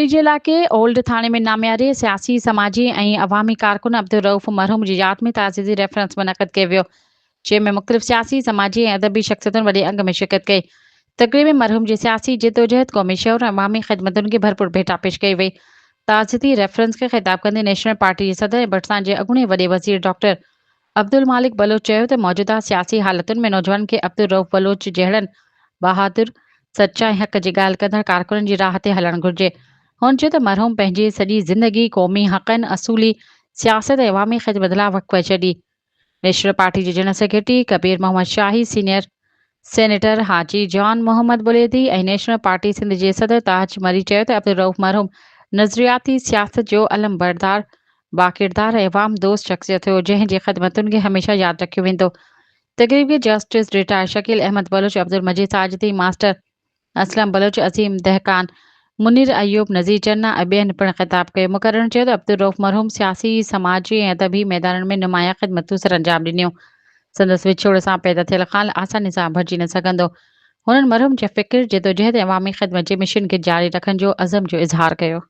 बरेली जे इलाइक़े ओल्ड थाणे में नामियारे सियासी समाजी ऐं अवामी कारकुन अब्दुल रऊफ़ मरहूम जी यादि में ताज़ीदी रेफरेंस मुनक़द कयो वियो, जंहिं में मुख़्तलिफ़ सियासी समाजी ऐं अदबी शख़्सियतुनि वॾे अघ में शिरकत कई। तक़रीब में मरहूम जी सियासी जिदोजहद, क़ौमी शऊर ऐं अवामी ख़िदमतुनि खे भरपूर भेटा पेश कई वई। ताज़ीदी रेफरेंस खे ख़िताब कंदे नेशनल पार्टी जे सदर ऐं बटसां जे अॻूणे वॾे वज़ीर डॉक्टर अब्दुल मालिक बलोच चयो त मौजूदा सियासी हालतुनि में नौजवान खे अब्दुल रऊफ़ बलोच जहिड़नि बहादुर, सचा ऐं हक़ जी ॻाल्हि कंदड़ कारकुननि जी राह ते हलणु घुरिजे। हुन चयो त मरहूम पंहिंजी सॼी ज़िंदगी क़ौमी हक़नि, असूली सियासत ऐं अवामी ख़िदमत लाइ वक़्फ़ छॾी। नेशनल पार्टी जे जनरल सेक्रेटरी कबीर मोहम्मद शाही, सीनियर सेनेटर हाजी जॉन मोहम्मद बुलेदी ऐं नेशनल पार्टी सिंध जे सदर ताज मरी चयो त अब्दुल रऊफ़ मरहूम नज़रियाती सियासत जो अलम बरदार, बाकिरदार ऐं अवाम दोस्त शख़्सियत हुयो, जंहिं जी ख़िदमतुनि खे हमेशह यादि रखियो वेंदो। तक़रीब में justice retire Shakeel Ahmed Baloch, Abdul Majeed Sajidi, master Aslam Baloch, Azeem Dehkan, Munir Ayub, Nazir Channa ऐं ॿियनि पिणु ख़िताब कयो। मुक़ररनि चयो त अब्दुल रऊफ़ मरहूम सियासी, समाजी ऐं अदबी मैदाननि में नुमाया ख़िदमतूं सर अंजाम ॾिनियूं। संदसि विछोड़ सां पैदा थियल ख़ाल आसानी सां भरिजी न सघंदो। हुननि मरहूम जे फ़िक्र, जिदोजहद ऐं अवामी ख़िदमत जे मिशन खे जारी रखण जो अज़म जो इज़हार कयो।